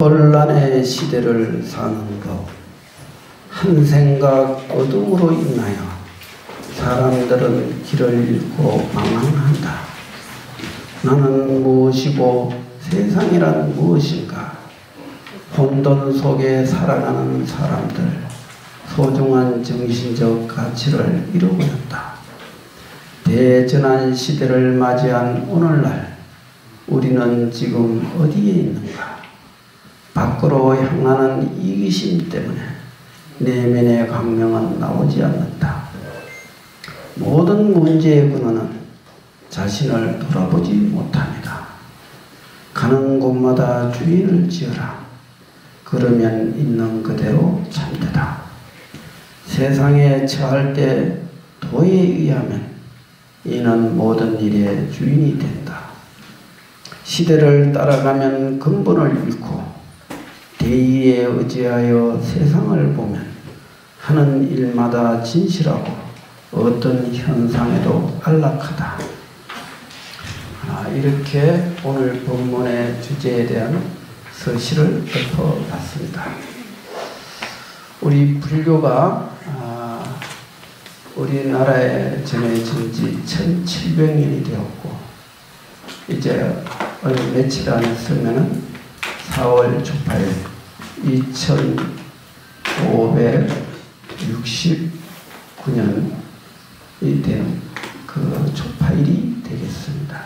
혼란의 시대를 사는 것, 한 생각 어둠으로 인하여 사람들은 길을 잃고 망망한다. 나는 무엇이고 세상이란 무엇인가? 혼돈 속에 살아가는 사람들, 소중한 정신적 가치를 잃어버렸다. 대전환 시대를 맞이한 오늘날 우리는 지금 어디에 있는가? 밖으로 향하는 이기심 때문에 내면의 광명은 나오지 않는다. 모든 문제의 근원은 자신을 돌아보지 못합니다. 가는 곳마다 주인을 지어라. 그러면 있는 그대로 참되다. 세상에 처할 때 도에 의하면 이는 모든 일의 주인이 된다. 시대를 따라가면 근본을 잃고 대의에 의지하여 세상을 보면 하는 일마다 진실하고 어떤 현상에도 안락하다. 이렇게 오늘 본문의 주제에 대한 서시를 읊어봤습니다. 우리 불교가 우리나라에 전해진 지 1700년이 되었고 이제 며칠 안 했으면은 4월 초파일 2569년이 된 그 초파일이 되겠습니다.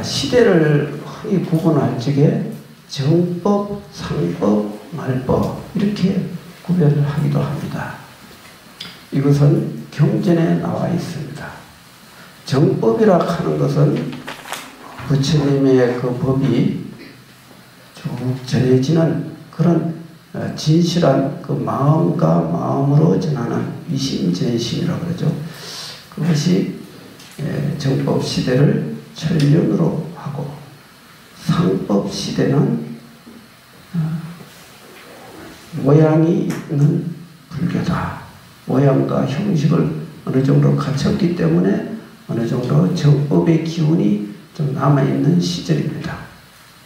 시대를 흔히 구분할 적에 정법, 상법, 말법 이렇게 구별을 하기도 합니다. 이것은 경전에 나와 있습니다. 정법이라 하는 것은 부처님의 그 법이 쭉 전해지는 그런 진실한 그 마음과 마음으로 전하는 위심전심이라고 그러죠. 그것이 정법 시대를 천륜으로 하고 상법 시대는 모양이 있는 불교다. 모양과 형식을 어느 정도 갖췄기 때문에 어느 정도 정법의 기운이 좀 남아있는 시절입니다.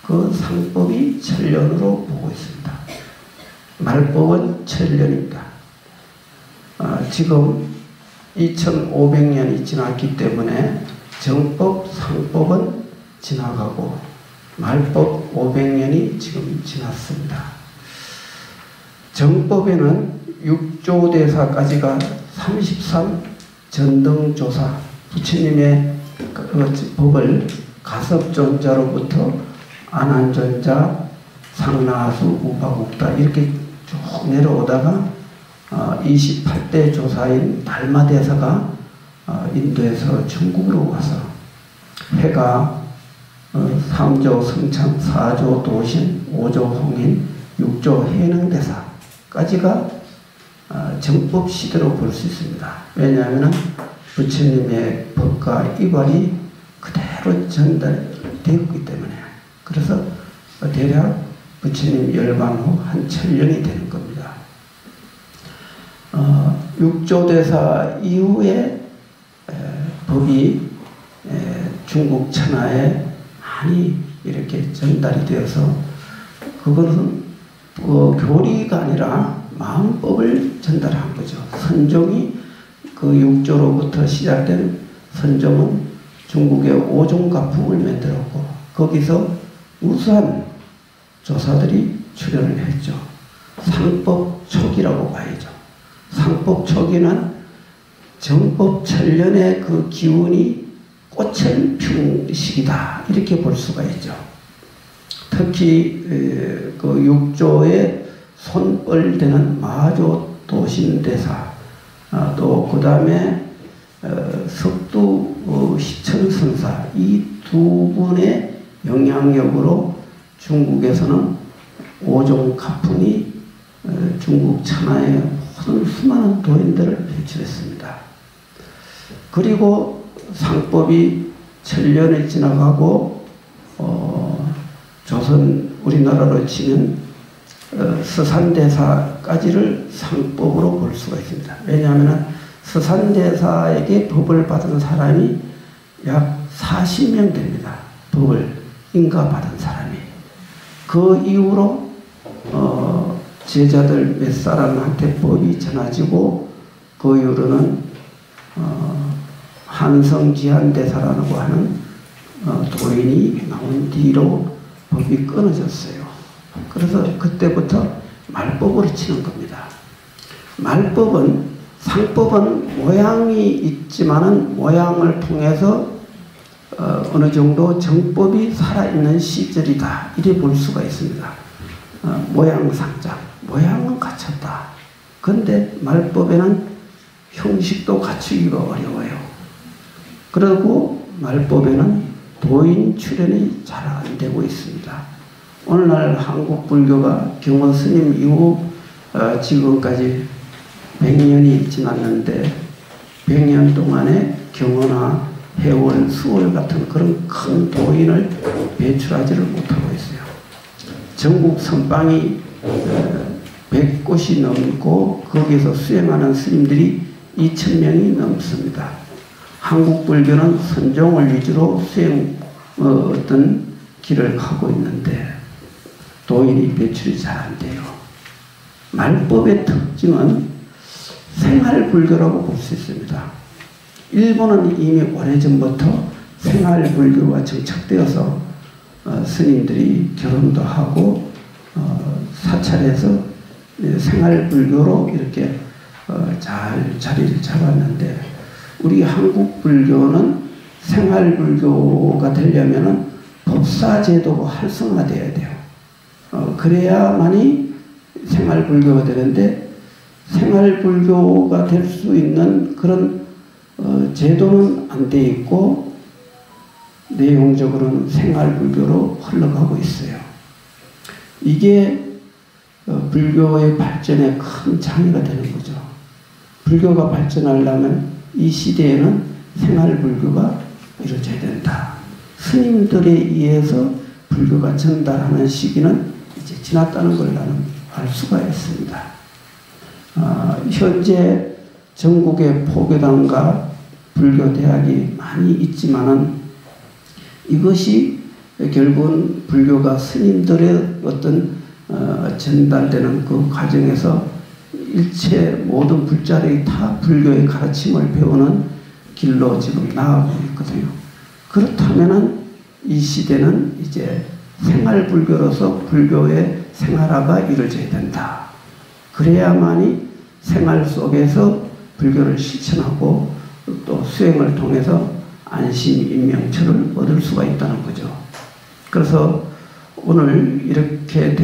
그 상법이 천륜으로 보고 있습니다. 말법은 천륜입니다. 지금 2500년이 지났기 때문에 정법, 상법은 지나가고 말법 500년이 지금 지났습니다. 정법에는 6조대사까지가 33 전등조사, 부처님의 그 법을 가섭존자로부터 안한존자, 상나하수, 우파국다 이렇게 쭉 내려오다가 28대 조사인 달마대사가 인도에서 중국으로 와서 해가 3조 성참, 4조 도신, 5조 홍인, 6조 해능대사까지가 정법 시대로 볼 수 있습니다. 왜냐하면 부처님의 법과 이발이 그대로 전달되어 있기 때문에. 그래서 대략 부처님 열반 후 한 천년이 되는 겁니다. 6조대사 이후에 법이 중국 천하에 많이 이렇게 전달이 되어서 그것은 교리가 아니라 마음법을 전달한 거죠. 선종이 그 6조로부터 시작된 선종은 중국의 오종가풍을 만들었고 거기서 우수한 조사들이 출연을 했죠. 상법 초기라고 봐야죠. 상법 초기는 정법 천련의 그 기운이 꽃을 피운 시기다 이렇게 볼 수가 있죠. 특히 그 6조에 손벌되는 마조 도신대사 또 그 다음에 석두 시천선사 이 두 분의 영향력으로 중국에서는 오종가풍이 중국 천하에 모든 수많은 도인들을 배출했습니다. 그리고 상법이 천년을 지나가고 조선 우리나라로 치면 서산대사까지를 상법으로 볼 수가 있습니다. 왜냐하면 서산대사에게 법을 받은 사람이 약 40명 됩니다. 법을 인가받은 사람이. 그 이후로 제자들 몇 사람한테 법이 전해지고 그 이후로는 한성지한대사라고 하는 도인이 나온 뒤로 법이 끊어졌어요. 그래서 그때부터 말법으로 치는 겁니다. 말법은 상법은 모양이 있지만은 모양을 통해서 어느 정도 정법이 살아있는 시절이다 이래 볼 수가 있습니다. 모양상장 모양은 갖췄다. 그런데 말법에는 형식도 갖추기가 어려워요. 그리고 말법에는 도인 출현이 잘 안 되고 있습니다. 오늘날 한국 불교가 경호 스님 이후 지금까지 100년이 지났는데 100년 동안에 경호나 해월, 수월 같은 그런 큰 도인을 배출하지를 못하고 있어요. 전국 선방이 100곳이 넘고 거기에서 수행하는 스님들이 2000명이 넘습니다. 한국 불교는 선종을 위주로 수행 어떤 길을 가고 있는데 도인이 배출이 잘 안 돼요. 말법의 특징은 생활불교라고 볼 수 있습니다. 일본은 이미 오래전부터 생활불교가 정착되어서 스님들이 결혼도 하고 사찰에서 생활불교로 이렇게 잘 자리를 잡았는데 우리 한국 불교는 생활불교가 되려면 법사제도가 활성화되어야 돼요. 그래야만이 생활불교가 되는데 생활불교가 될 수 있는 그런 제도는 안 돼 있고 내용적으로는 생활불교로 흘러가고 있어요. 이게 불교의 발전에 큰 장애가 되는 거죠. 불교가 발전하려면 이 시대에는 생활불교가 이루어져야 된다. 스님들에 의해서 불교가 전달하는 시기는 이제 지났다는 걸 나는 알 수가 있습니다. 현재 전국의 포교당과 불교대학이 많이 있지만은 이것이 결국은 불교가 스님들의 어떤 전달되는 그 과정에서 일체 모든 불자들이 다 불교의 가르침을 배우는 길로 지금 나아가고 있거든요. 그렇다면은 이 시대는 이제 생활불교로서 불교의 생활화가 이루어져야 된다. 그래야만이 생활 속에서 불교를 실천하고 또 수행을 통해서 안심, 인명처를 얻을 수가 있다는 거죠. 그래서 오늘 이렇게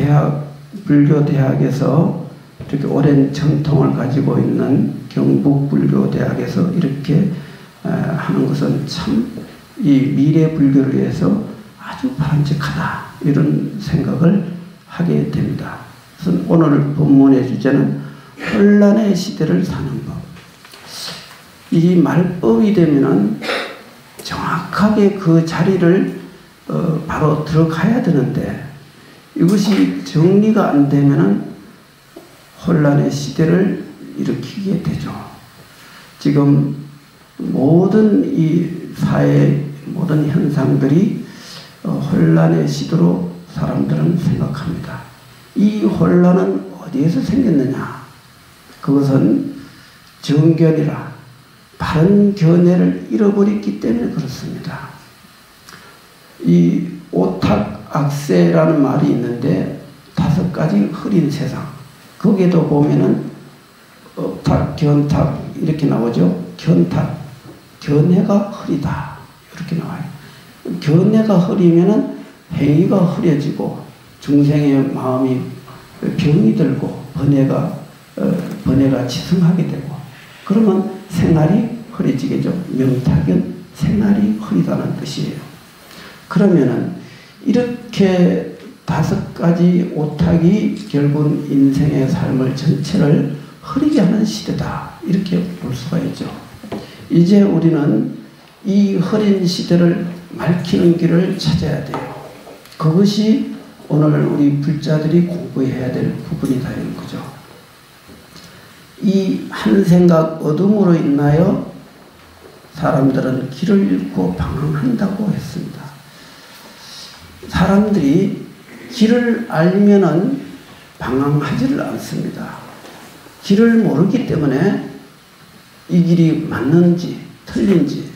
불교대학에서 이렇게 오랜 전통을 가지고 있는 경북불교대학에서 이렇게 하는 것은 참 이 미래 불교를 위해서 아주 바람직하다 이런 생각을 하게 됩니다. 그래서 오늘 본문의 주제는 혼란의 시대를 사는 법. 이 말법이 되면은 정확하게 그 자리를 바로 들어가야 되는데 이것이 정리가 안 되면은 혼란의 시대를 일으키게 되죠. 지금 모든 이 사회의 모든 현상들이 혼란의 시대로 사람들은 생각합니다. 이 혼란은 어디에서 생겼느냐? 그것은 정견이라 바른 견해를 잃어버렸기 때문에 그렇습니다. 이 오탁악세라는 말이 있는데 5가지 흐린 세상. 거기에도 보면은 업탁, 견탁 이렇게 나오죠. 견탁, 견해가 흐리다 이렇게 나와요. 견해가 흐리면은 행위가 흐려지고 중생의 마음이 병이 들고 번뇌가 지승하게 되고 그러면 생활이 흐려지겠죠. 명탁은 생활이 흐리다는 뜻이에요. 그러면은 이렇게 5가지 오탁이 결국은 인생의 삶을 전체를 흐리게 하는 시대다 이렇게 볼 수가 있죠. 이제 우리는 이 흐린 시대를 맑히는 길을 찾아야 돼요. 그것이 오늘 우리 불자들이 공부해야 될 부분이다 이런 거죠. 이 한 생각 어둠으로 인하여 사람들은 길을 잃고 방황한다고 했습니다. 사람들이 길을 알면은 방황하지를 않습니다. 길을 모르기 때문에 이 길이 맞는지 틀린지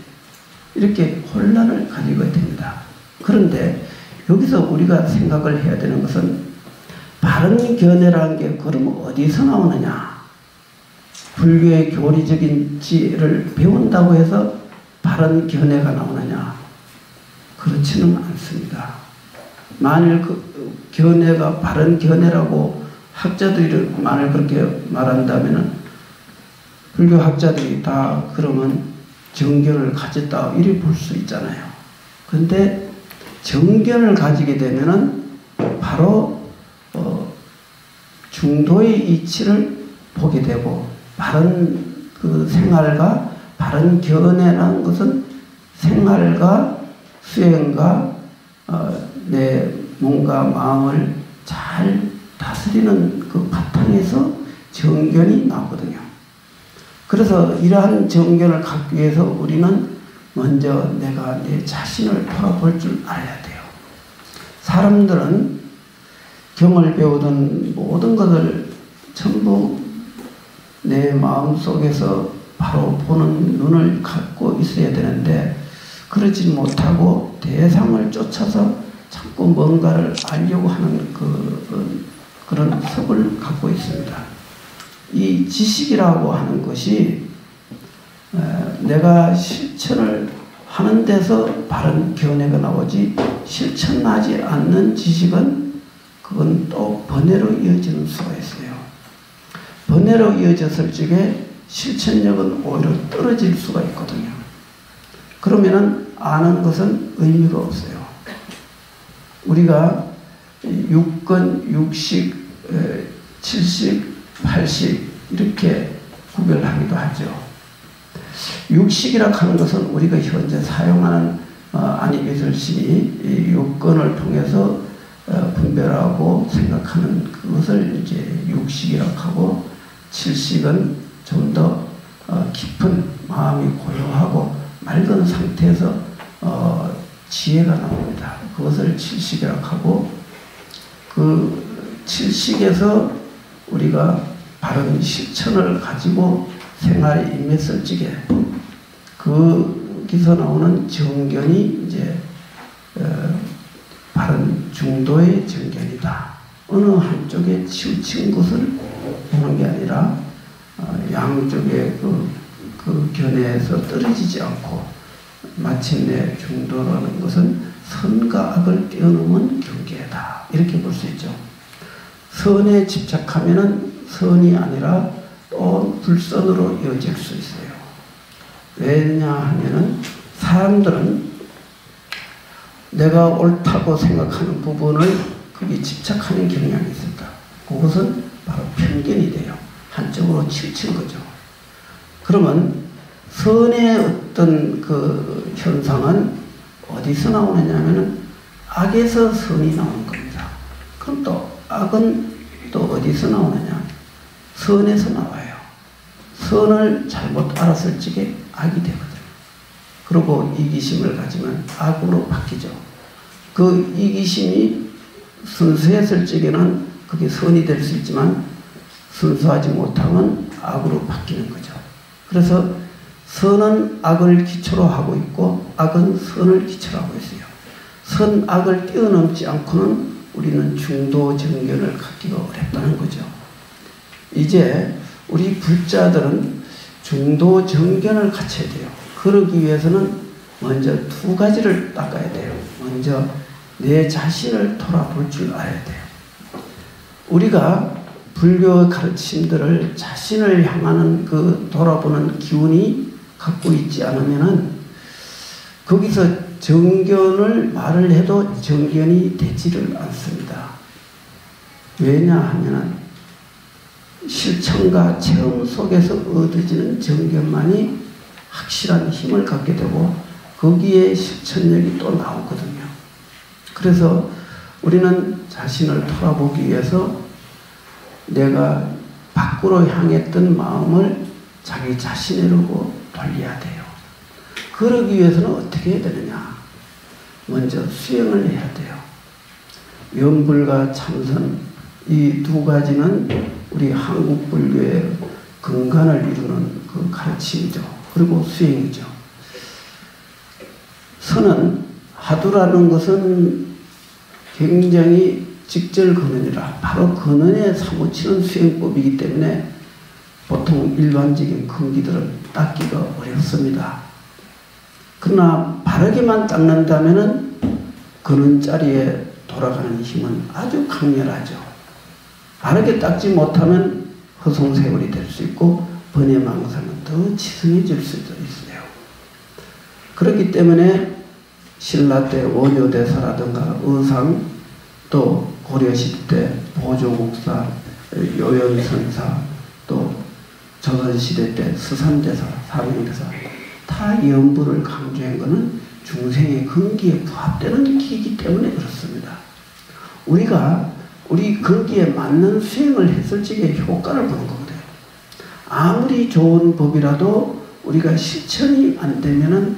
이렇게 혼란을 가지게 됩니다. 그런데 여기서 우리가 생각을 해야 되는 것은 바른 견해라는 게 그럼 어디서 나오느냐? 불교의 교리적인 지혜를 배운다고 해서 바른 견해가 나오느냐? 그렇지는 않습니다. 만일 그 견해가 바른 견해라고 학자들이 만일 그렇게 말한다면은 불교 학자들이 다 그러면 정견을 가졌다 이렇게 볼 수 있잖아요. 그런데 정견을 가지게 되면은 바로 중도의 이치를 보게 되고 바른 그 생활과 바른 견해라는 것은 생활과 수행과 내 몸과 마음을 잘 다스리는 그 바탕에서 정견이 나오거든요. 그래서 이러한 정견을 갖기 위해서 우리는 먼저 내가 내 자신을 돌아볼 줄 알아야 돼요. 사람들은 경을 배우던 모든 것을 전부 내 마음속에서 바로 보는 눈을 갖고 있어야 되는데 그러지 못하고 대상을 쫓아서 자꾸 뭔가를 알려고 하는 그런 습을 갖고 있습니다. 이 지식이라고 하는 것이 내가 실천을 하는 데서 바른 견해가 나오지 실천하지 않는 지식은 그건 또 번뇌로 이어지는 수가 있어요. 번뇌로 이어졌을 적에 실천력은 오히려 떨어질 수가 있거든요. 그러면은 아는 것은 의미가 없어요. 우리가 육권, 육식, 칠식, 팔식 이렇게 구별하기도 하죠. 육식이라 하는 것은 우리가 현재 사용하는 안이미술신이 육권을 통해서 분별하고 생각하는 그것을 이제 육식이라고 하고, 칠식은 좀 더 깊은 마음이 고요하고 맑은 상태에서 지혜가 나옵니다. 그것을 칠식이라고 하고, 그 칠식에서 우리가 바른 실천을 가지고 생활에 임했을 적에 거기서 나오는 정견이 이제 바른 중도의 정견이다. 어느 한쪽에 치우친 것을 보는 게 아니라 양쪽의 그 견해에서 떨어지지 않고 마침내 중도라는 것은 선과 악을 뛰어넘은 경계다. 이렇게 볼 수 있죠. 선에 집착하면은 선이 아니라 또 불선으로 이어질 수 있어요. 왜냐 하면은 사람들은 내가 옳다고 생각하는 부분을 거기 집착하는 경향이 있을까? 그것은 바로 편견이 돼요. 한쪽으로 치우친 거죠. 그러면 선의 어떤 그 현상은 어디서 나오느냐 하면은 악에서 선이 나오는 겁니다. 그럼 또 악은 또 어디서 나오느냐? 선에서 나와요. 선을 잘못 알았을 적에 악이 되거든요. 그리고 이기심을 가지면 악으로 바뀌죠. 그 이기심이 순수했을 적에는 그게 선이 될 수 있지만 순수하지 못하면 악으로 바뀌는 거죠. 그래서 선은 악을 기초로 하고 있고 악은 선을 기초로 하고 있어요. 선, 악을 뛰어넘지 않고는 우리는 중도 정견을 갖기가 어렵다는 거죠. 이제 우리 불자들은 중도 정견을 갖춰야 돼요. 그러기 위해서는 먼저 두 가지를 닦아야 돼요. 먼저 내 자신을 돌아볼 줄 알아야 돼요. 우리가 불교 가르침들을 자신을 향하는 그 돌아보는 기운이 갖고 있지 않으면은 거기서 정견을 말을 해도 정견이 되지를 않습니다. 왜냐하면은 실천과 체험 속에서 얻어지는 정견만이 확실한 힘을 갖게 되고 거기에 실천력이 또 나오거든요. 그래서 우리는 자신을 돌아보기 위해서 내가 밖으로 향했던 마음을 자기 자신으로 돌려야 돼요. 그러기 위해서는 어떻게 해야 되느냐? 먼저 수행을 해야 돼요. 염불과 참선 이 두 가지는 우리 한국 불교의 근간을 이루는 그 가르침이죠. 그리고 수행이죠. 선은 하두라는 것은 굉장히 직절근원이라 바로 근원에 사무치는 수행법이기 때문에 보통 일반적인 근기들은 닦기가 어렵습니다. 그러나 바르게만 닦는다면 근원 자리에 돌아가는 힘은 아주 강렬하죠. 바르게 닦지 못하면 허송세월이 될 수 있고 번뇌망상은 더 치성해질 수도 있어요. 그렇기 때문에 신라 때 원효대사라든가 의상, 또 고려시대 보조국사, 요연선사, 또 조선시대 때 스산대사, 사명대사 다 염불을 강조한 것은 중생의 근기에 부합되는 기이기 때문에 그렇습니다. 우리가 우리 근기에 맞는 수행을 했을 적에 효과를 보는 거거든요. 아무리 좋은 법이라도 우리가 실천이 안 되면은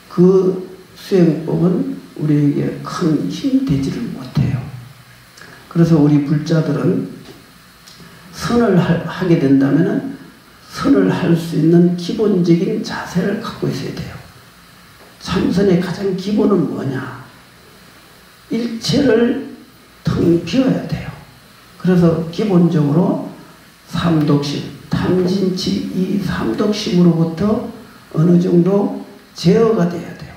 그 수행법은 우리에게 큰 힘이 되지를 못해요. 그래서 우리 불자들은 선을 하게 된다면은 선을 할 수 있는 기본적인 자세를 갖고 있어야 돼요. 참선의 가장 기본은 뭐냐? 일체를 텅 비워야 돼요. 그래서 기본적으로 삼독심, 탐진치 이 삼독심으로부터 어느 정도 제어가 돼야 돼요.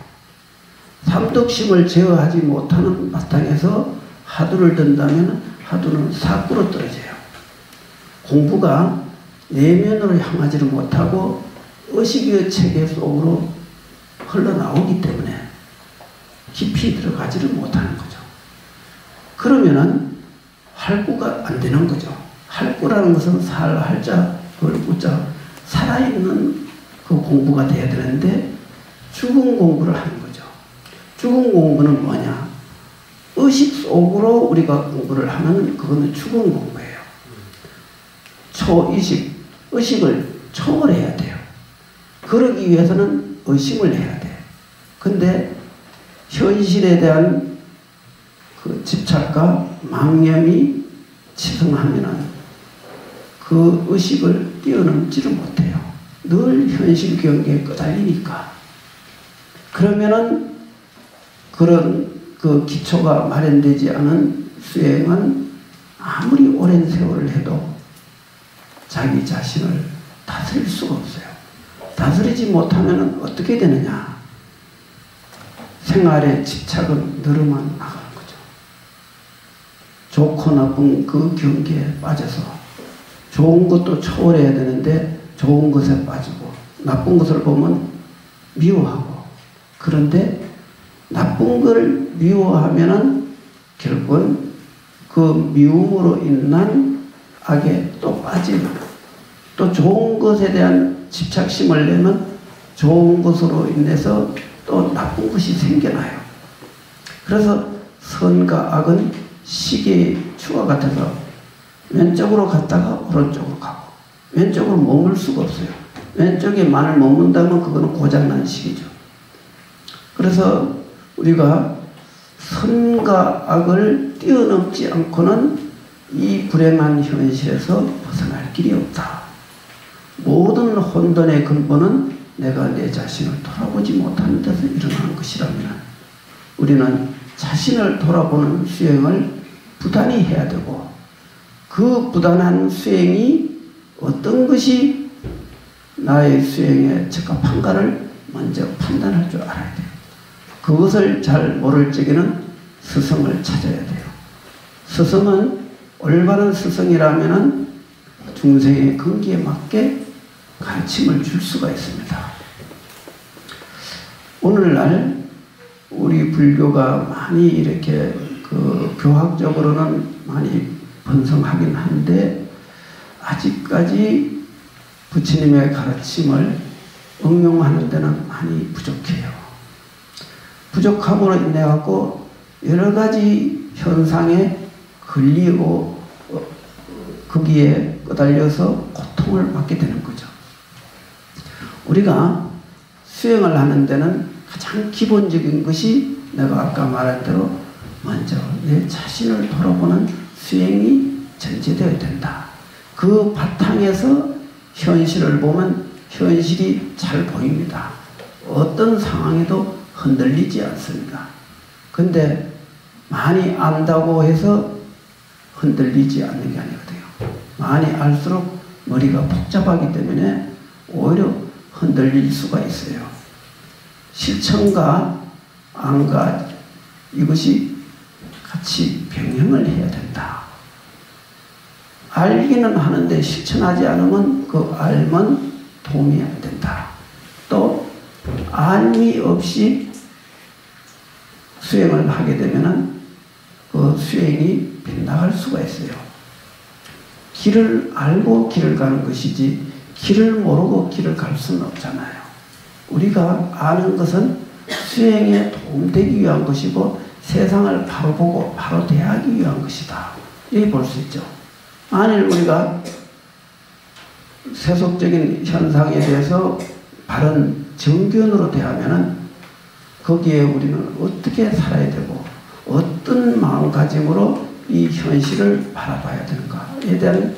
삼독심을 제어하지 못하는 바탕에서 하두를 든다면 하두는 사구로 떨어져요. 공부가 내면으로 향하지를 못하고 의식의 체계 속으로 흘러나오기 때문에 깊이 들어가지를 못하는 거죠. 그러면은 할구가 안 되는 거죠. 할구라는 것은 살자, 벌구자, 살아있는 그 공부가 돼야 되는데 죽은 공부를 하는 거죠. 죽은 공부는 뭐냐? 의식 속으로 우리가 공부를 하는 그거는 죽은 공부예요. 초의식, 의식을 초월해야 돼요. 그러기 위해서는 의심을 해야 돼요. 근데 현실에 대한 그 집착과 망념이 치성하면은 그 의식을 뛰어넘지를 못해요. 늘 현실 경계에 끄달리니까. 그러면은 그런 그 기초가 마련되지 않은 수행은 아무리 오랜 세월을 해도 자기 자신을 다스릴 수가 없어요. 다스리지 못하면 어떻게 되느냐? 생활의 집착은 늘어만 나가는 거죠. 좋고 나쁜 그 경계에 빠져서 좋은 것도 초월해야 되는데 좋은 것에 빠지고 나쁜 것을 보면 미워하고, 그런데 나쁜 걸 미워하면은 결국은 그 미움으로 인한 악에 또 빠지고, 또 좋은 것에 대한 집착심을 내면 좋은 것으로 인해서 또 나쁜 것이 생겨나요. 그래서 선과 악은 시계의 추가 같아서 왼쪽으로 갔다가 오른쪽으로 가고, 왼쪽으로 머물 수가 없어요. 왼쪽에만을 머문다면 그거는 고장난 시기죠. 그래서 우리가 선과 악을 뛰어넘지 않고는 이 불행한 현실에서 벗어날 길이 없다. 모든 혼돈의 근본은 내가 내 자신을 돌아보지 못하는 데서 일어나는 것이라면 우리는 자신을 돌아보는 수행을 부단히 해야 되고, 그 부단한 수행이 어떤 것이 나의 수행에 적합한가를 먼저 판단할 줄 알아야 돼요. 그것을 잘 모를 적에는 스승을 찾아야 돼요. 스승은 올바른 스승이라면 중생의 근기에 맞게 가르침을 줄 수가 있습니다. 오늘날 우리 불교가 많이 이렇게 그 교학적으로는 많이 번성하긴 한데 아직까지 부처님의 가르침을 응용하는 데는 많이 부족해요. 부족함으로 인해 갖고 여러 가지 현상에 걸리고 거기에 끄달려서 고통을 받게 되는 거죠. 우리가 수행을 하는 데는 가장 기본적인 것이 내가 아까 말한 대로 먼저 내 자신을 돌아보는 수행이 전제되어야 된다. 그 바탕에서 현실을 보면 현실이 잘 보입니다. 어떤 상황에도 흔들리지 않습니다. 근데 많이 안다고 해서 흔들리지 않는 게 아니거든요. 많이 알수록 머리가 복잡하기 때문에 오히려 흔들릴 수가 있어요. 실천과 안과 이것이 같이 병행을 해야 된다. 알기는 하는데 실천하지 않으면 그 알면 도움이 안 된다. 또 안이 없이 수행을 하게 되면은 그 수행이 빗나갈 수가 있어요. 길을 알고 길을 가는 것이지 길을 모르고 길을 갈 수는 없잖아요. 우리가 아는 것은 수행에 도움되기 위한 것이고 세상을 바로 보고 바로 대하기 위한 것이다. 이렇게 볼 수 있죠. 만일 우리가 세속적인 현상에 대해서 바른 정견으로 대하면은 거기에 우리는 어떻게 살아야 되고 어떤 마음가짐으로 이 현실을 바라봐야 되는가에 대한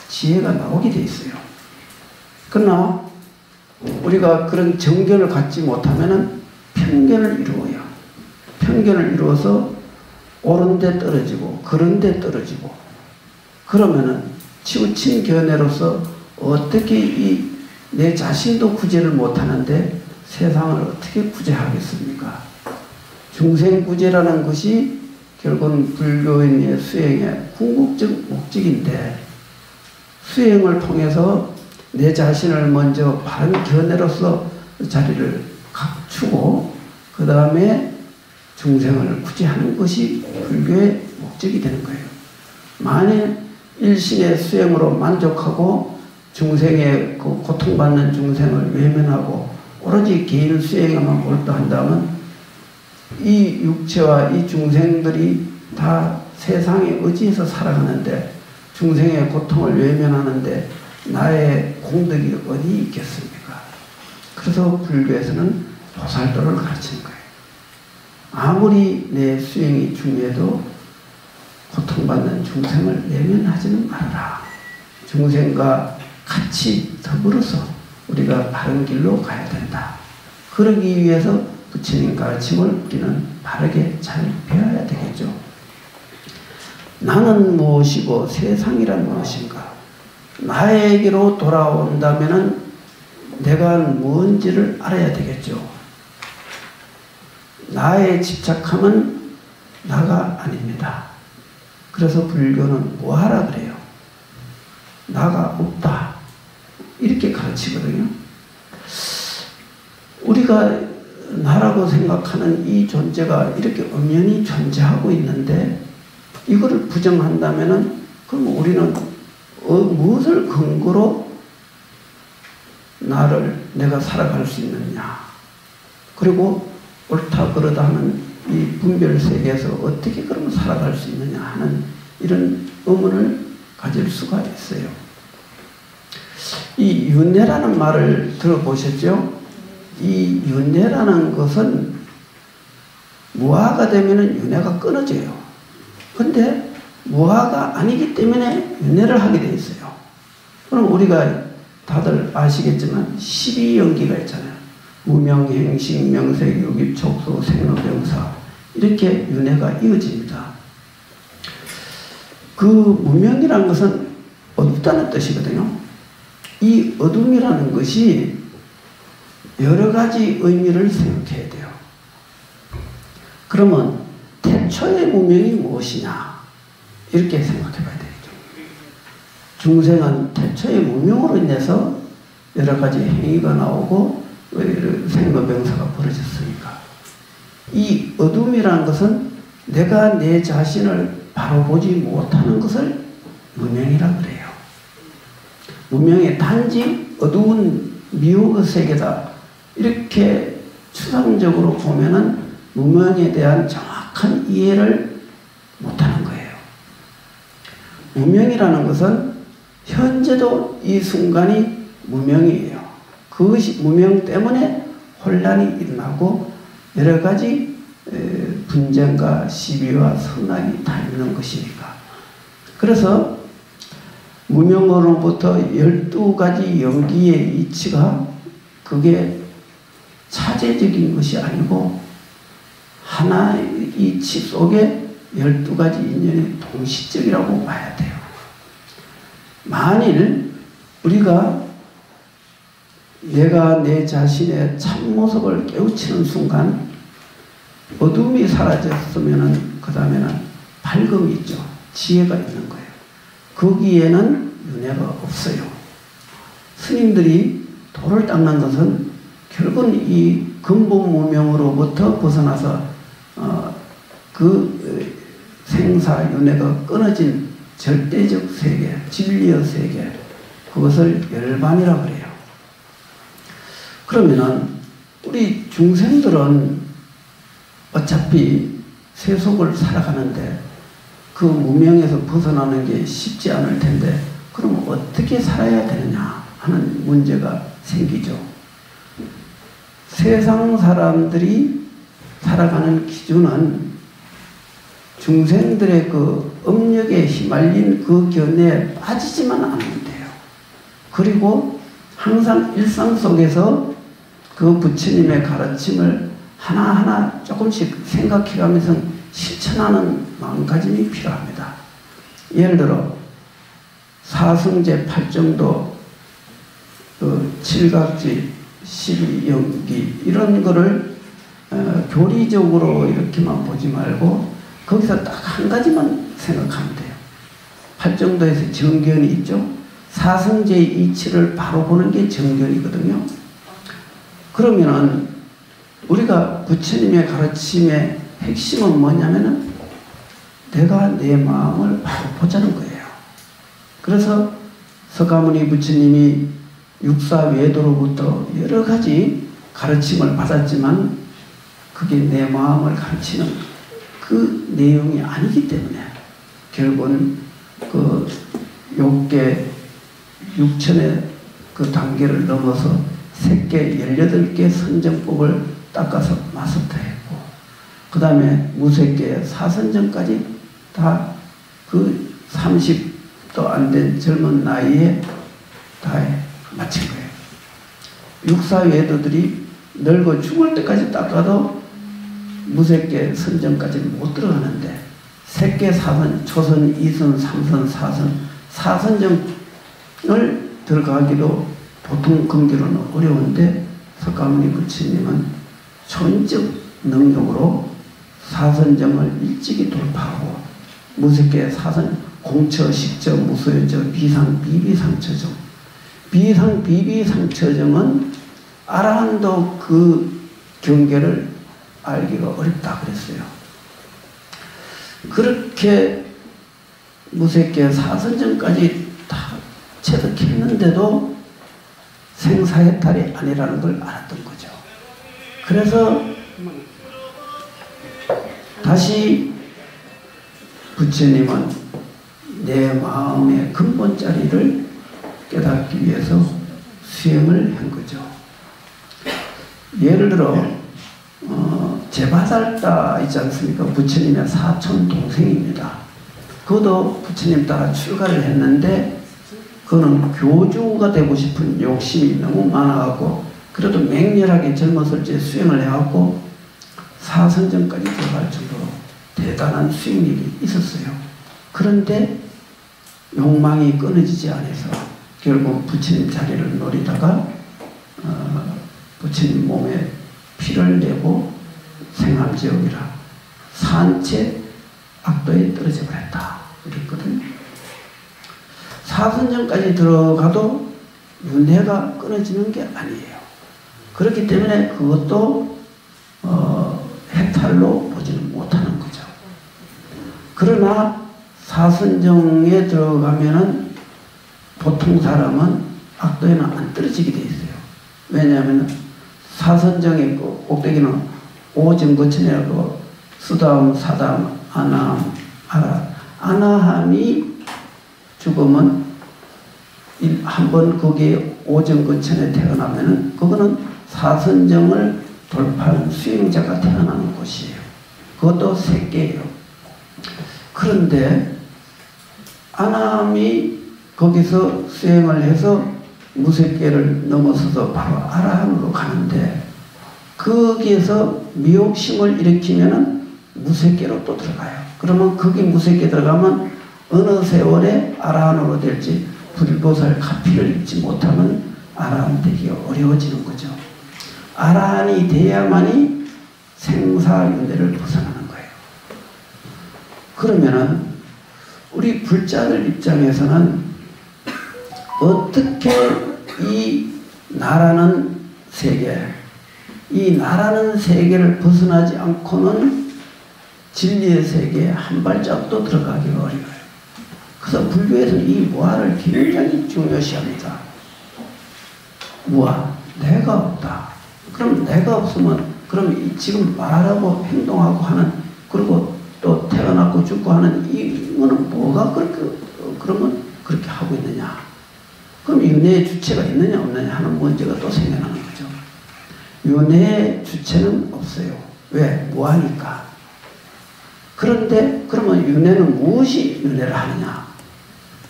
지혜가 나오게 돼 있어요. 그러나 우리가 그런 정견을 갖지 못하면은 편견을 이루어요. 편견을 이루어서 옳은 데 떨어지고 그런 데 떨어지고 그러면은 치우친 견해로서 어떻게 내 자신도 구제를 못하는데 세상을 어떻게 구제하겠습니까? 중생구제라는 것이 결국은 불교인의 수행의 궁극적 목적인데 수행을 통해서 내 자신을 먼저 바른 견해로서 자리를 갖추고 그 다음에 중생을 구제하는 것이 불교의 목적이 되는 거예요. 만일 일신의 수행으로 만족하고 중생의 그 고통받는 중생을 외면하고 오로지 개인 수행에만 몰두한다면 이 육체와 이 중생들이 다 세상에 의지해서 살아가는데 중생의 고통을 외면하는데 나의 공덕이 어디 있겠습니까? 그래서 불교에서는 보살도를 가르치는 거예요. 아무리 내 수행이 중요해도 고통받는 중생을 외면하지는 말아라. 중생과 같이 더불어서 우리가 바른 길로 가야 된다. 그러기 위해서 부처님 가르침을 우리는 바르게 잘 배워야 되겠죠. 나는 무엇이고 세상이란 무엇인가? 나에게로 돌아온다면 내가 뭔지를 알아야 되겠죠. 나에 집착하면 나가 아닙니다. 그래서 불교는 뭐하라 그래요? 나가 없다. 이렇게 가르치거든요. 우리가 나라고 생각하는 이 존재가 이렇게 엄연히 존재하고 있는데 이거를 부정한다면은 그럼 우리는 무엇을 근거로 내가 살아갈 수 있느냐. 그리고 옳다 그러다 하는 이 분별 세계에서 어떻게 그러면 살아갈 수 있느냐 하는 이런 의문을 가질 수가 있어요. 이 윤회라는 말을 들어보셨죠? 이 윤회라는 것은 무아가 되면은 윤회가 끊어져요. 근데 무아가 아니기 때문에 윤회를 하게 돼 있어요. 그럼 우리가 다들 아시겠지만 12연기가 있잖아요. 무명행식, 명색, 유깁, 촉수, 생로병사 이렇게 윤회가 이어집니다. 그 무명이라는 것은 어둡다는 뜻이거든요. 이 어둠이라는 것이 여러 가지 의미를 생각해야 돼요. 그러면 태초의 무명이 무엇이냐 이렇게 생각해 봐야 되겠죠. 중생은 태초의 무명으로 인해서 여러 가지 행위가 나오고 생로병사가 벌어졌으니까 이 어둠이라는 것은 내가 내 자신을 바로 보지 못하는 것을 무명이라 그래요. 무명이 단지 어두운 미혹의 세계다. 이렇게 추상적으로 보면은 무명에 대한 정확한 이해를 못하는 거예요. 무명이라는 것은 현재도 이 순간이 무명이에요. 그것이 무명 때문에 혼란이 일어나고 여러 가지 분쟁과 시비와 선악이 다 있는 것이니까. 그래서 무명으로부터 12가지 연기의 이치가 그게 차제적인 것이 아니고 하나의 이치 속에 12가지 인연이 동시적이라고 봐야 돼요. 만일 우리가 내가 내 자신의 참모습을 깨우치는 순간 어둠이 사라졌으면 그 다음에는 밝음이 있죠. 지혜가 있는 거예요. 거기에는 윤회가 없어요. 스님들이 도를 닦는 것은 결국은 이 근본 무명으로부터 벗어나서 그 생사윤회가 끊어진 절대적 세계, 진리의 세계, 그것을 열반이라고 그래요. 그러면은 우리 중생들은 어차피 세속을 살아가는데 그 무명에서 벗어나는 게 쉽지 않을 텐데 그럼 어떻게 살아야 되느냐 하는 문제가 생기죠. 세상 사람들이 살아가는 기준은 중생들의 그 업력에 휘말린 그 견해에 빠지지만 않으면 돼요. 그리고 항상 일상 속에서 그 부처님의 가르침을 하나하나 조금씩 생각해가면서 실천하는 마음가짐이 필요합니다. 예를 들어 사성제 8정도 그 칠각지 12연기 이런 거를 교리적으로 이렇게만 보지 말고 거기서 딱 한 가지만 생각하면 돼요. 8정도에서 정견이 있죠. 사성제의 이치를 바로 보는 게 정견이거든요. 그러면은 우리가 부처님의 가르침의 핵심은 뭐냐면은 내가 내 마음을 바로 보자는 거예요. 그래서 석가모니 부처님이 육사외도로부터 여러 가지 가르침을 받았지만 그게 내 마음을 가르치는 그 내용이 아니기 때문에 결국은 그 욕계 육천의 그 단계를 넘어서 색계 18개 선정법을 닦아서 마스터했고 그 다음에 무색계 사선정까지 다 그 30도 안 된 젊은 나이에 다 마친 거예요. 육사외도들이 늙어 죽을 때까지 닦아도 무색계 선정까지는 못 들어가는데 색계 사선, 초선, 이선, 삼선, 사선, 사선정을 들어가기도 보통 근기로는 어려운데 석가모니 부처님은 초인적 능력으로 사선정을 일찍이 돌파하고 무색계 사선, 공처, 식처, 무소연처, 비상, 비비상처정 비상, 비비상처정은 아라한도 그 경계를 알기가 어렵다 그랬어요. 그렇게 무색계 사선정까지 다 체득했는데도 생사해탈이 아니라는 걸 알았던 거죠. 그래서 다시 부처님은 내 마음의 근본 자리를 깨닫기 위해서 수행을 한 거죠. 예를 들어 제바살다 있지 않습니까? 부처님의 사촌 동생입니다. 그것도 부처님 따라 출가를 했는데 그거는 교주가 되고 싶은 욕심이 너무 많아갖고 그래도 맹렬하게 젊었을 때 수행을 해갖고 사선정까지 들어갈 정도로 대단한 수행력이 있었어요. 그런데 욕망이 끊어지지 않아서 결국 부처님 자리를 노리다가 부처님 몸에 피를 내고 생활지옥이라 산채 악도에 떨어져 버렸다 이랬거든요. 사선정까지 들어가도 윤회가 끊어지는 게 아니에요. 그렇기 때문에 그것도 해탈로 보지는 못하는 거죠. 그러나 사선정에 들어가면은 보통 사람은 악도에는 안 떨어지게 돼 있어요. 왜냐하면 사선정의 그 꼭대기는 오정거천이라고 수다음, 사다음, 아나함, 아라. 아나함이 죽으면 한번 거기에 오정거천에 태어나면은 그거는 사선정을 돌파한 수행자가 태어나는 곳이에요. 그것도 세계예요. 그런데 아남이 거기서 수행을 해서 무색계를 넘어서서 바로 아라한으로 가는데 거기에서 미혹심을 일으키면은 무색계로 또 들어가요. 그러면 거기 무색계 들어가면 어느 세월에 아라한으로 될지 불보살 가피를 잊지 못하면 아라한 되기가 어려워지는 거죠. 아라한이 돼야만이 생사윤회를 벗어나는 거예요. 그러면은 우리 불자들 입장에서는 어떻게 이 나라는 세계, 이 나라는 세계를 벗어나지 않고는 진리의 세계에 한 발짝도 들어가기가 어려워요. 그래서 불교에서는 이 무아를 굉장히 중요시합니다. 무아, 내가 없다. 그럼 내가 없으면 그럼 지금 말하고 행동하고 하는, 그리고 또 태어나고 죽고 하는 이거는 뭐가 그렇게 그러면 그렇게 하고 있느냐? 그럼 윤회의 주체가 있느냐 없느냐 하는 문제가 또 생겨나는 거죠. 윤회의 주체는 없어요. 왜? 무아니까. 그런데 그러면 윤회는 무엇이 윤회를 하느냐?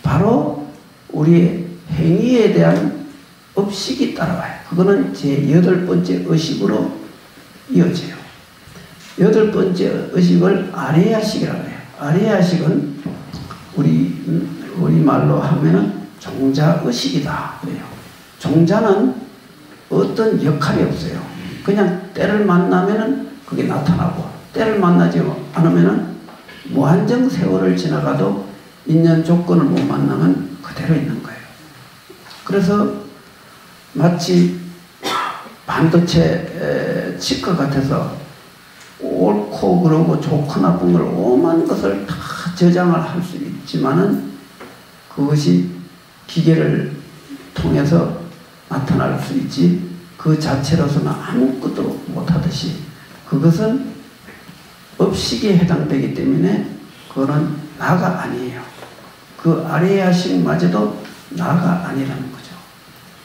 바로 우리의 행위에 대한 업식이 따라와요. 그거는 제 8번째 의식으로 이어져요. 8번째 의식을 아레야식이라고 해요. 아레야식은 우리 말로 하면은 종자의식이다 그래요. 종자는 어떤 역할이 없어요. 그냥 때를 만나면은 그게 나타나고 때를 만나지 않으면은 무한정 세월을 지나가도 인연 조건을 못 만나면 그대로 있는 거예요. 그래서 마치 반도체 칩과 같아서 옳고 그러고 좋고 나쁜 걸 오만 것을 다 저장을 할 수 있지만은 그것이 기계를 통해서 나타날 수 있지 그 자체로서는 아무것도 못하듯이 그것은 업식에 해당되기 때문에 그거는 나가 아니에요. 그 아레야식마저도 나가 아니라는 거죠.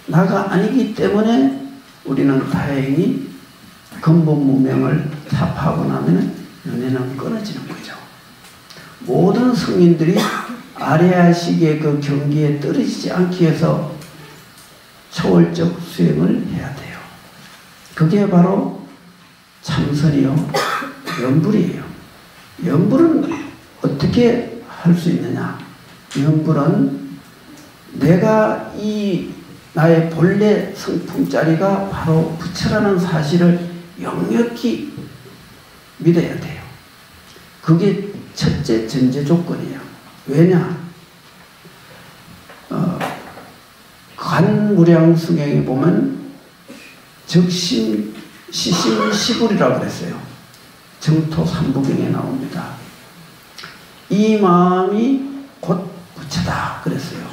나가 아니기 때문에 우리는 다행히 근본 무명을 타파하고 나면 윤회는 끊어지는 거죠. 모든 성인들이 아레야식의 그 경기에 떨어지지 않기 위해서 초월적 수행을 해야 돼요. 그게 바로 참선이요, 염불이에요. 염불은 어떻게 할 수 있느냐? 염불은 내가 이 나의 본래 성품자리가 바로 부처라는 사실을 역력히 믿어야 돼요. 그게 첫째 전제 조건이에요. 왜냐? 관무량승행에 보면 적심, 시심, 시불이라고 그랬어요. 정토 삼부경에 나옵니다. 이 마음이 곧 부처다 그랬어요.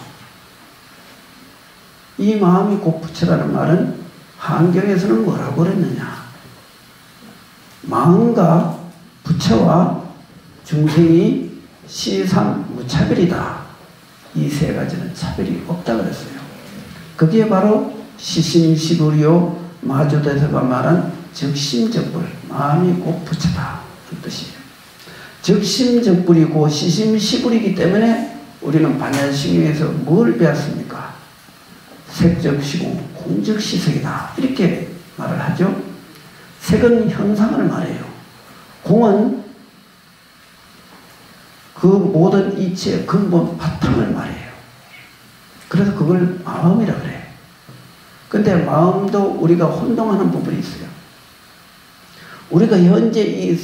이 마음이 곧 부처라는 말은 한경에서는 뭐라고 그랬느냐? 마음과 부처와 중생이 시삼 무차별이다. 이 세 가지는 차별이 없다 그랬어요. 그게 바로 시심시불이요 마주대사가 말한 적심적불, 마음이 곧 부처다 그 뜻이에요. 적심적불이고 시심시불이기 때문에 우리는 반야심경에서 뭘 배웠습니까? 색적시공, 공적시색이다 이렇게 말을 하죠. 색은 현상을 말해요. 공은 그 모든 이치의 근본 바탕을 말해요. 그래서 그걸 마음이라 그래요. 근데 마음도 우리가 혼동하는 부분이 있어요. 우리가 현재 이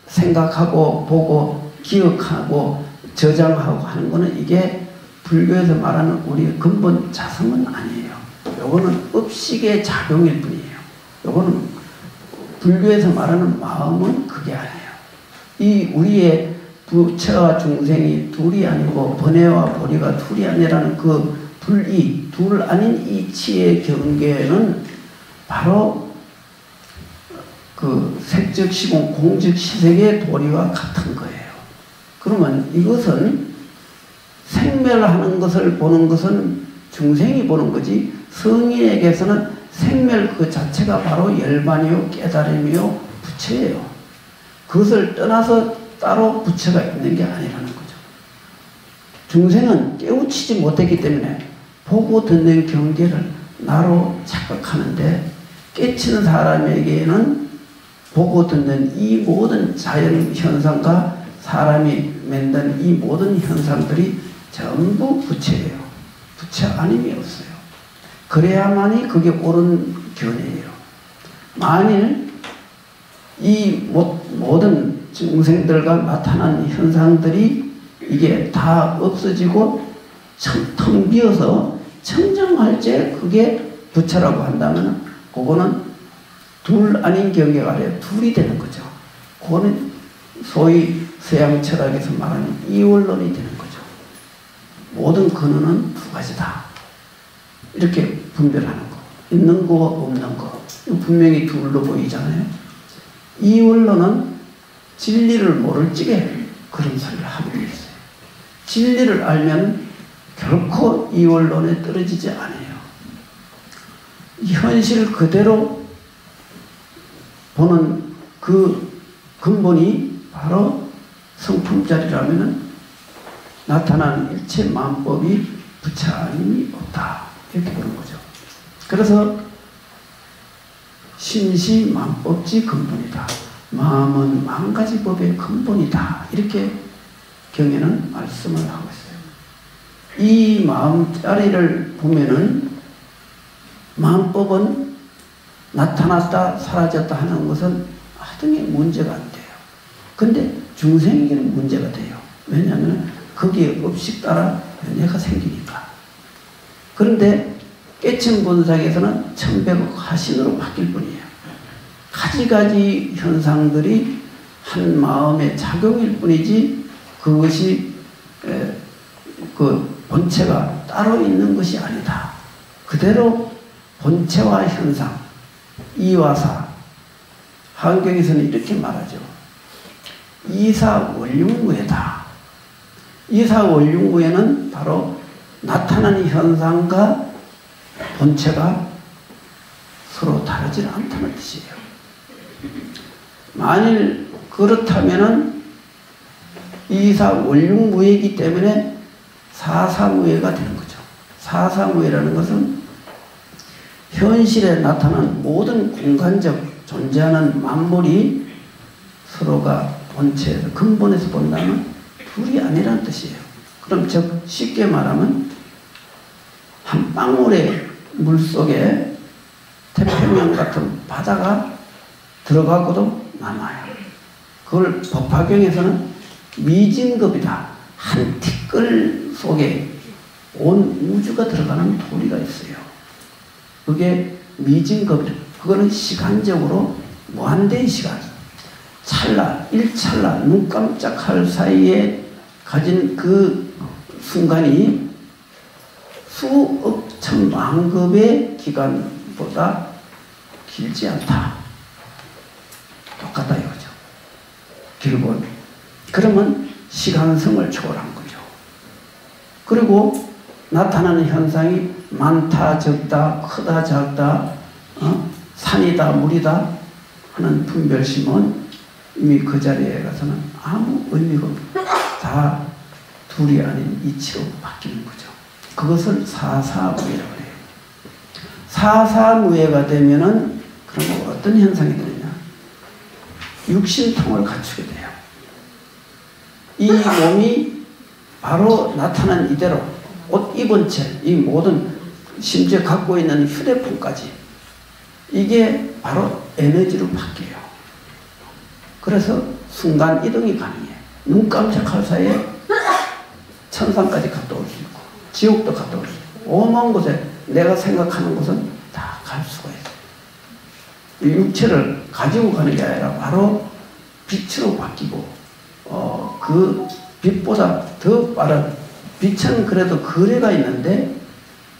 생각하고 보고 기억하고 저장하고 하는 거는 이게 불교에서 말하는 우리의 근본 자성은 아니에요. 요거는 업식의 작용일 뿐이에요. 요거는 불교에서 말하는 마음은 그게 아니에요. 이 우리의 부처와 중생이 둘이 아니고 번뇌와 보리가 둘이 아니라는 그 불이, 둘 아닌 이치의 경계는 바로 그 색적 시공, 공적 시색의 도리와 같은 거예요. 그러면 이것은 생멸하는 것을 보는 것은 중생이 보는 거지 생멸 그 자체가 바로 열반이요 깨달음이요 부처예요. 그것을 떠나서 따로 부처가 있는 게 아니라는 거죠. 중생은 깨우치지 못했기 때문에 보고 듣는 경계를 나로 착각하는데, 깨치는 사람에게는 보고 듣는 이 모든 자연 현상과 사람이 만든 이 모든 현상들이 전부 부처예요. 부처 아님이 없어요. 그래야만이 그게 옳은 견해예요. 만일 이 모든 중생들과 나타난 현상들이 이게 다 없어지고 텅 비어서 청정할 때 그게 부처라고 한다면, 그거는 둘 아닌 경계가 아니라 둘이 되는 거죠. 그거는 소위 서양 철학에서 말하는 이원론이 되는 거죠. 모든 근원은 두 가지다. 이렇게 분별하는 거. 있는 거, 없는 거. 분명히 둘로 보이잖아요. 이원론은 진리를 모를 적에 그런 소리를 하고 있어요. 진리를 알면 결코 이원론에 떨어지지 않아요. 현실 그대로 보는 그 근본이 바로 성품자리라면 나타나는 일체 만법이 부처 아님이 없다. 이렇게 보는 거죠. 그래서 심시만법지 근본이다. 마음은 만가지 법의 근본이다. 이렇게 경에는 말씀을 하고 있어요. 이 마음자리를 보면은 마음법은 나타났다 사라졌다 하는 것은 하등의 문제가 안 돼요. 근데 중생에게는 문제가 돼요. 왜냐하면 거기에 업식 따라 연애가 생기니까. 그런데 깨친 본상에서는 천백억 화신으로 바뀔 뿐이에요. 가지가지 현상들이 한 마음의 작용일 뿐이지 그것이 그 본체가 따로 있는 것이 아니다. 그대로 본체와 현상, 이와사, 한경에서는 이렇게 말하죠. 이사원륜무예다. 이사원륜무예는 바로 나타나는 현상과 본체가 서로 다르지 않다는 뜻이에요. 만일 그렇다면은 이사원륜무예이기 때문에 사사무예가 되는 거죠. 사사무예라는 것은 현실에 나타난 모든 공간적 존재하는 만물이 서로가 본체에서 근본에서 본다면 둘이 아니라는 뜻이에요. 그럼 즉 쉽게 말하면 한 방울의 물속에 태평양 같은 바다가 들어가고도 남아요. 그걸 법화경에서는 미진급이다. 한 티끌 속에 온 우주가 들어가는 도리가 있어요. 그게 미진급이에요. 그거는 시간적으로 무한대의 시간. 찰나, 일찰나, 눈 깜짝할 사이에 가진 그 순간이 수억 천만급의 기간보다 길지 않다. 똑같다 이거죠. 결국은. 그러면 시간성을 초월한 거죠. 그리고 나타나는 현상이 많다, 적다, 크다, 작다, 산이다, 물이다 하는 분별심은 이미 그 자리에 가서는 아무 의미가 없고 다 둘이 아닌 이치로 바뀌는 거죠. 그것을 사사무예라고 해요. 사사무예가 되면은 그러면 어떤 현상이 되느냐? 육신통을 갖추게 돼요. 이 몸이 바로 나타난 이대로 옷 입은 채, 이 모든 심지어 갖고 있는 휴대폰까지 이게 바로 에너지로 바뀌어요. 그래서 순간 이동이 가능해요. 눈 깜짝할 사이에 천상까지 갔다 올 수 있고 지옥도 갔다 올 수 있고 오만 곳에 내가 생각하는 곳은 다 갈 수가 있어요. 이 육체를 가지고 가는 게 아니라 바로 빛으로 바뀌고 그 빛보다 더 빠른 빛은 그래도 거리가 있는데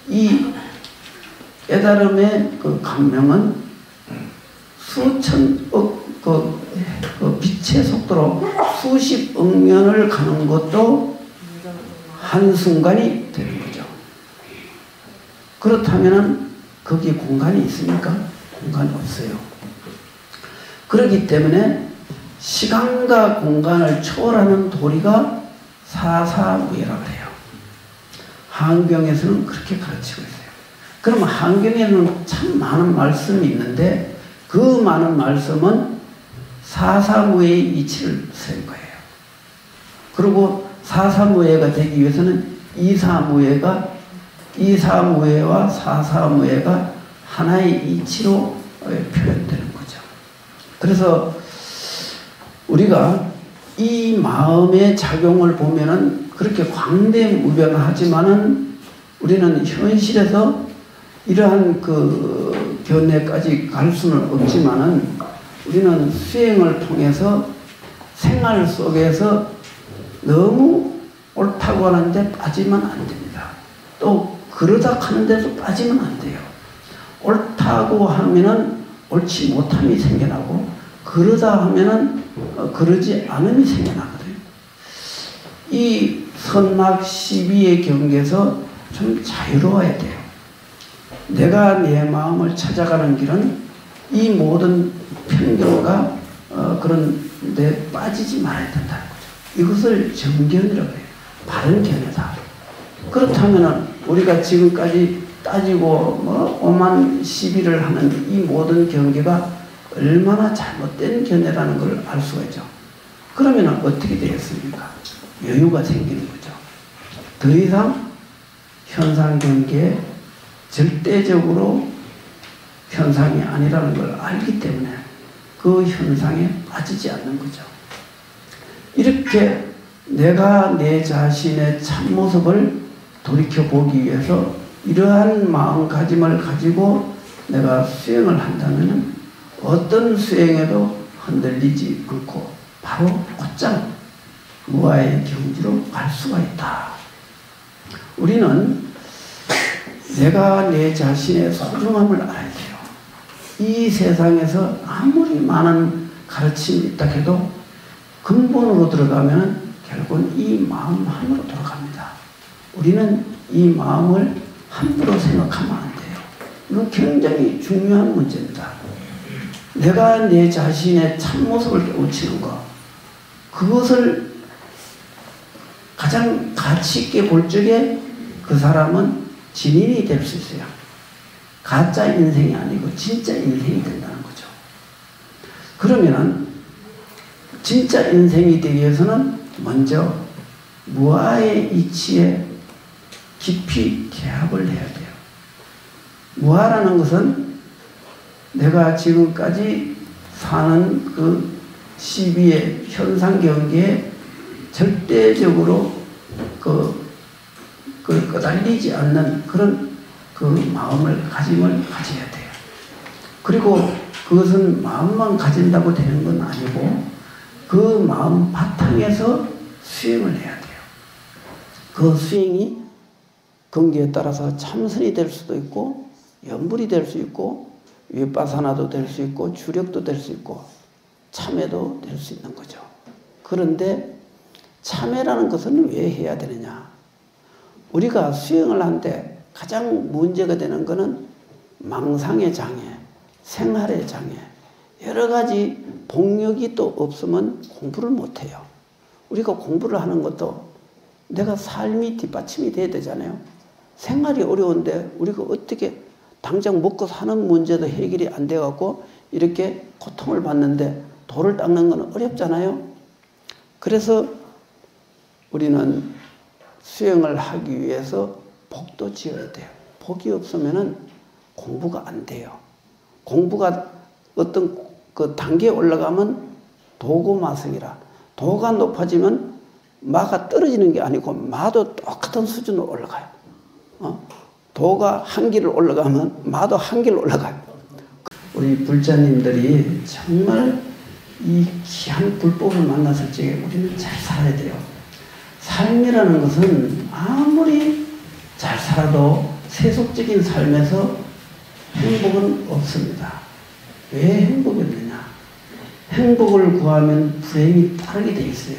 이 깨달음의 그 감명은 수천억 그 빛의 속도로 수십억 년을 가는 것도 한순간이 되는 거죠. 그렇다면은 거기에 공간이 있습니까? 공간이 없어요. 그렇기 때문에 시간과 공간을 초월하는 도리가 사사무예라고 해요. 한경에서는 그렇게 가르치고 있어요. 그럼 한경에는 참 많은 말씀이 있는데 그 많은 말씀은 사사무예의 이치를 쓴 거예요. 그리고 사사무예가 되기 위해서는 이사무예와 사사무예가 하나의 이치로 표현되는 거죠. 그래서 우리가 이 마음의 작용을 보면은 그렇게 광대무변하지만은 우리는 현실에서 이러한 그 견해까지 갈 수는 없지만은 우리는 수행을 통해서 생활 속에서 너무 옳다고 하는데 빠지면 안 됩니다. 또 그러다 하는 데서 빠지면 안 돼요. 옳다고 하면은 옳지 못함이 생겨나고 그러다 하면은 그러지 않음이 생겨나거든요. 이 선악 시비의 경계에서 좀 자유로워야 돼요. 내가 내 마음을 찾아가는 길은 이 모든 편견과 그런 데 빠지지 말아야 된다는 거죠. 이것을 정견이라고 해요. 바른 견해다. 그렇다면은 우리가 지금까지 따지고 오만 시비를 하는 이 모든 경계가 얼마나 잘못된 견해라는 걸 알 수가 있죠. 그러면은 어떻게 되겠습니까? 여유가 생기는 거죠. 더 이상 현상 경계에 절대적으로 현상이 아니라는 걸 알기 때문에 그 현상에 빠지지 않는 거죠. 이렇게 내가 내 자신의 참모습을 돌이켜보기 위해서 이러한 마음가짐을 가지고 내가 수행을 한다면 어떤 수행에도 흔들리지 않고 바로 곧장 무아의 경지로 갈 수가 있다. 우리는 내가 내 자신의 소중함을 알아야 돼요. 이 세상에서 아무리 많은 가르침이 있다 해도 근본으로 들어가면 결국은 이 마음 안으로 돌아갑니다. 우리는 이 마음을 함부로 생각하면 안 돼요. 이건 굉장히 중요한 문제입니다. 내가 내 자신의 참모습을 깨우치는 것, 그것을 가장 가치 있게 볼 적에 그 사람은 진인이 될 수 있어요. 가짜 인생이 아니고 진짜 인생이 된다는 거죠. 그러면은 진짜 인생이 되기 위해서는 먼저 무아의 이치에 깊이 개합을 해야 돼요. 무아라는 것은 내가 지금까지 사는 그 시비의 현상 경계에 절대적으로 끄달리지 않는 그런 그 마음을 가짐을 가져야 돼요. 그리고 그것은 마음만 가진다고 되는 건 아니고 그 마음 바탕에서 수행을 해야 돼요. 그 수행이 경계에 따라서 참선이 될 수도 있고 연불이 될 수 있고 위빠사나도 될 수 있고 주력도 될 수 있고 참회도 될 수 있는 거죠. 그런데 참회라는 것은 왜 해야 되느냐? 우리가 수행을 하는데 가장 문제가 되는 것은 망상의 장애, 생활의 장애, 여러 가지 동력이 또 없으면 공부를 못해요. 우리가 공부를 하는 것도 내가 삶이 뒷받침이 돼야 되잖아요. 생활이 어려운데 우리가 어떻게 당장 먹고 사는 문제도 해결이 안 돼갖고 이렇게 고통을 받는데 돌을 닦는 건 어렵잖아요. 그래서 우리는 수행을 하기 위해서 복도 지어야 돼요. 복이 없으면은 공부가 안 돼요. 공부가 어떤 그 단계에 올라가면 도고마성이라 도가 높아지면 마가 떨어지는 게 아니고 마도 똑같은 수준으로 올라가요. 도가 한 길을 올라가면 마도 한 길로 올라가요. 우리 불자님들이 정말 이 귀한 불법을 만났을 적에 우리는 잘 살아야 돼요. 삶이라는 것은 아무리 잘 살아도 세속적인 삶에서 행복은 없습니다. 왜 행복이 없느냐? 행복을 구하면 불행이 따르게 돼 있어요.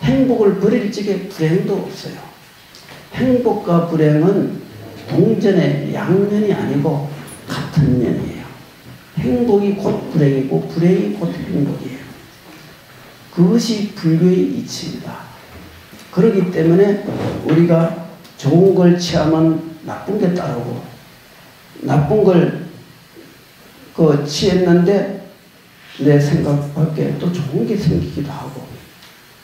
행복을 버릴 적에 불행도 없어요. 행복과 불행은 동전의 양면이 아니고 같은 면이에요. 행복이 곧 불행이고 불행이 곧 행복이에요. 그것이 불교의 이치입니다. 그렇기 때문에 우리가 좋은 걸 취하면 나쁜 게 따르고, 나쁜 걸 취했는데 내 생각 밖에 또 좋은 게 생기기도 하고,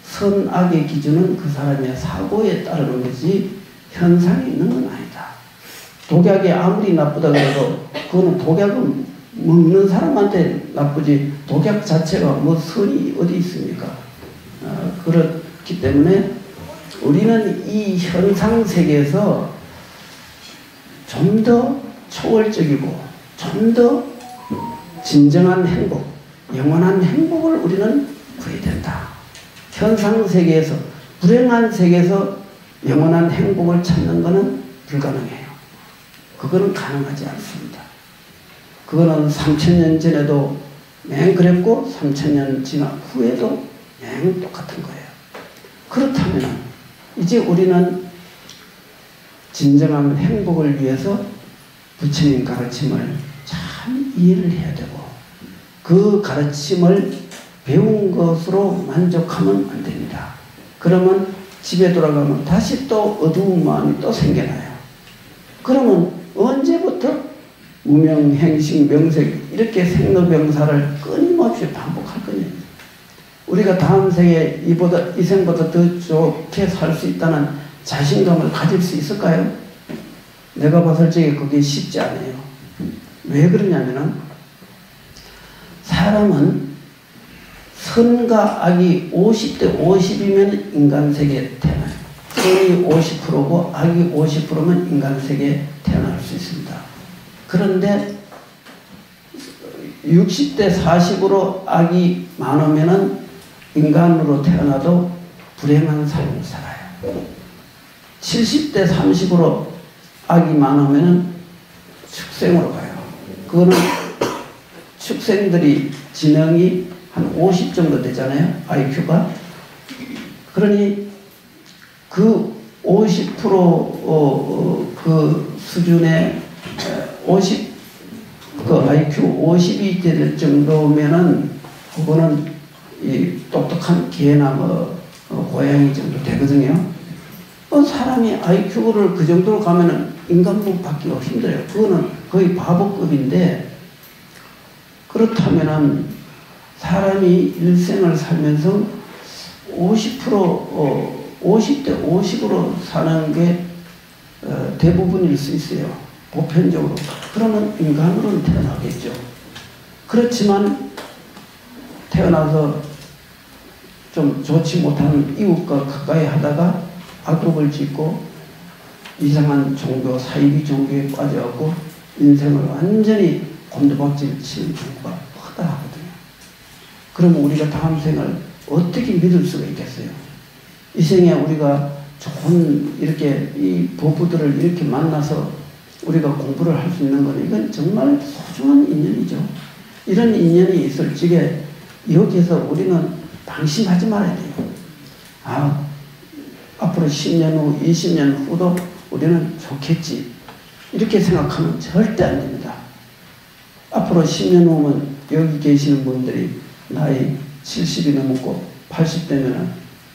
선악의 기준은 그 사람의 사고에 따르는 거지 현상이 있는 건 아니다. 독약이 아무리 나쁘다 그래도 그거는 독약은 먹는 사람한테 나쁘지 독약 자체가 뭐 선이 어디 있습니까? 그렇기 때문에 우리는 이 현상 세계에서 좀 더 초월적이고 좀 더 진정한 행복, 영원한 행복을 우리는 구해야 된다. 현상 세계에서, 불행한 세계에서 영원한 행복을 찾는 것은 불가능해요. 그거는 가능하지 않습니다. 그거는 3000년 전에도 맹 그랬고 3000년 지난 후에도 맹 똑같은 거예요. 그렇다면 이제 우리는 진정한 행복을 위해서 부처님 가르침을 잘 이해를 해야 되고, 그 가르침을 배운 것으로 만족하면 안 됩니다. 그러면 집에 돌아가면 다시 또 어두운 마음이 또 생겨나요. 그러면 언제부터 무명, 행식, 명색 이렇게 생로병사를 끊임없이 반복할 거냐. 우리가 다음 생에 이 생보다 더 좋게 살 수 있다는 자신감을 가질 수 있을까요? 내가 봤을 적에 그게 쉽지 않아요. 왜 그러냐면은 사람은 선과 악이 50대 50이면 인간 세계에 태어나요. 선이 50%고 악이 50%면 인간 세계에 태어날 수 있습니다. 그런데 60대 40으로 악이 많으면은 인간으로 태어나도 불행한 삶을 살아요. 70대 30으로 악이 많으면은 축생으로 가요. 그거는 축생들이 지능이 한 50 정도 되잖아요. IQ가. 그러니 그 50% 그 수준의 그 IQ 50이 될 정도면은 그거는 이 똑똑한 개나 고양이 정도 되거든요. 사람이 IQ를 그 정도로 가면은 인간복 받기가 힘들어요. 그거는 거의 바보급인데, 그렇다면은 사람이 일생을 살면서 50대 50으로 사는 게 대부분일 수 있어요. 보편적으로. 그러면 인간으로는 태어나겠죠. 그렇지만 태어나서 좀 좋지 못한 이웃과 가까이 하다가 악독을 짓고 이상한 종교, 사이비 종교에 빠져갖고 인생을 완전히 곤두박질 치는 경우가 허다하거든요. 그러면 우리가 다음 생을 어떻게 믿을 수가 있겠어요? 이 생에 우리가 좋은 이렇게 이 부부들을 이렇게 만나서 우리가 공부를 할 수 있는 건 이건 정말 소중한 인연이죠. 이런 인연이 있을 적에 여기에서 우리는 방심하지 말아야 돼요. 앞으로 10년 후, 20년 후도 우리는 좋겠지. 이렇게 생각하면 절대 안 됩니다. 앞으로 10년 후면 여기 계시는 분들이 나이 70이 넘었고 80대면은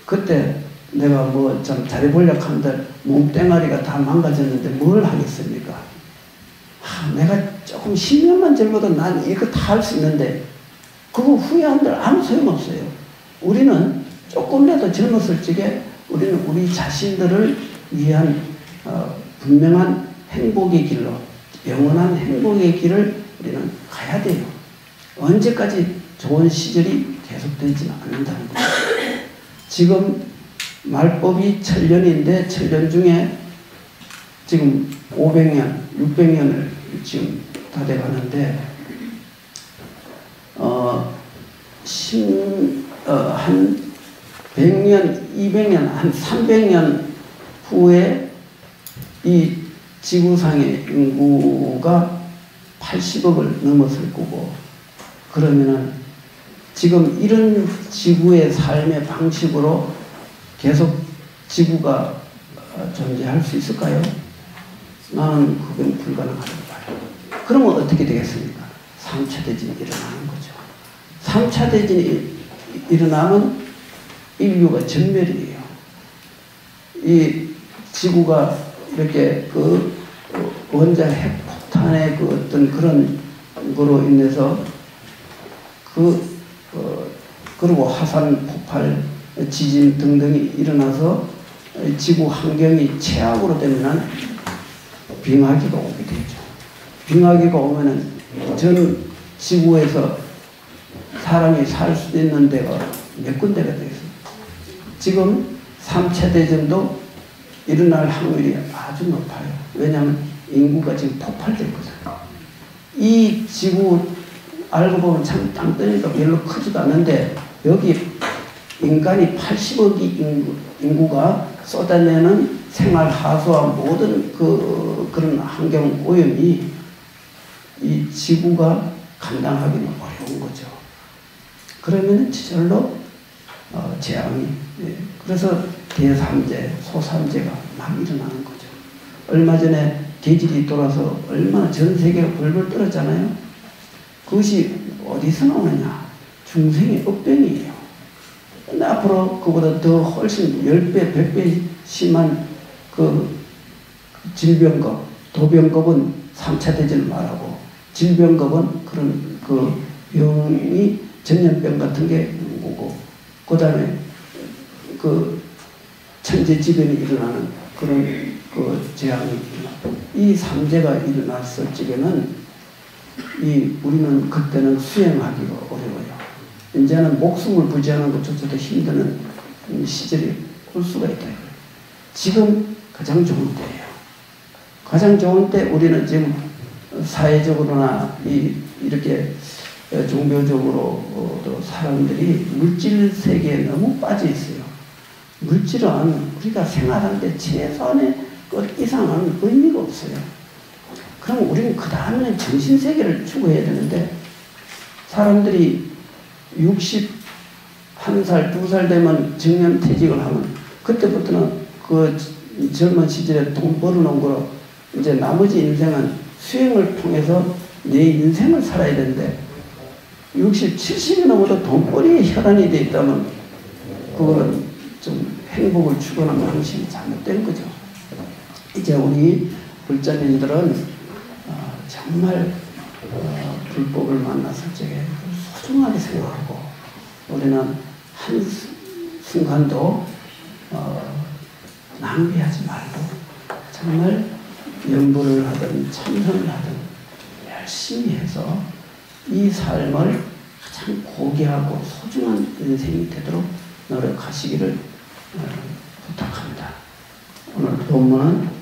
그때 내가 뭐 좀 잘해보려고 한들 몸뚱아리가 다 망가졌는데 뭘 하겠습니까? 내가 조금 10년만 젊어도 난 이거 다 할 수 있는데 그거 후회한들 아무 소용없어요. 우리는 조금이라도 젊었을 적에 우리는 우리 자신들을 위한 분명한 행복의 길로, 영원한 행복의 길을 우리는 가야 돼요. 언제까지 좋은 시절이 계속되지는 않는다는 거죠. 지금 말법이 1000년인데 1000년 중에 지금 500년, 600년을 지금 다 돼가는데 한 100년, 200년, 한 300년 후에 이 지구상의 인구가 80억을 넘었을 거고, 그러면은 지금 이런 지구의 삶의 방식으로 계속 지구가 존재할 수 있을까요? 나는 그건 불가능하다고 봐요. 그러면 어떻게 되겠습니까? 3차 대전이 일어나는 거죠. 3차 대전이 일어나면 인류가 전멸이에요. 이 지구가 이렇게 그 원자 핵폭탄의 그 어떤 그런 거로 인해서 그리고 화산 폭발, 지진 등등이 일어나서 지구 환경이 최악으로 되면 빙하기가 오게 되죠. 빙하기가 오면은 전 지구에서 사람이 살 수 있는 데가 몇 군데가 되겠습니다. 지금 3차 대전도 일어날 확률이 아주 높아요. 왜냐하면 인구가 지금 폭발됐거든요. 이 지구 알고 보면 참 땅덩이가 별로 크지도 않은데 여기 인간이 80억이 인구가 쏟아내는 생활 하수와 모든 그런 환경 오염이 이 지구가 감당하기는 어려운 거죠. 그러면 저절로 재앙이 그래서 대삼재, 소삼재가 막 일어나는 거죠. 얼마 전에 계절이 돌아서 얼마나 전 세계가 벌벌 떨었잖아요. 그것이 어디서 나오느냐? 중생의 업병이에요. 근데 앞으로 그보다 더 훨씬 10배, 100배 심한 그 질병급, 도병급은 3차 대전을 말하고 질병급은 그런 그 병이 전염병 같은 게 오고 그 다음에 그 천재지변이 일어나는 그런 그 재앙이 일어나고 이 삼재가 일어났을 적에는 우리는 그때는 수행하기가 어려워요. 이제는 목숨을 부지하는 것조차도 힘드는 시절이 올 수가 있다. 지금 가장 좋은 때예요. 가장 좋은 때 우리는 지금 사회적으로나 이렇게 종교적으로도 사람들이 물질 세계에 너무 빠져 있어요. 물질은 우리가 생활하는데 최소한의 것 이상은 의미가 없어요. 그럼 우리는 그 다음에는 정신세계를 추구해야 되는데 사람들이 61살, 2살 되면 정년퇴직을 하면 그때부터는 그 젊은 시절에 돈 벌어놓은 거로 이제 나머지 인생은 수행을 통해서 내 인생을 살아야 되는데 60, 70이 넘어도 돈벌이에 혈안이 돼 있다면 그거는 좀 행복을 추구하는 방식이 잘못된 거죠. 이제 우리 불자님들은 정말 불법을 만났을 적에 소중하게 생각하고 우리는 한 순간도 낭비하지 말고 정말 연부를 하든 참선을 하든 열심히 해서 이 삶을 가장 고귀하고 소중한 인생이 되도록 노력하시기를 부탁합니다. 오늘 본문은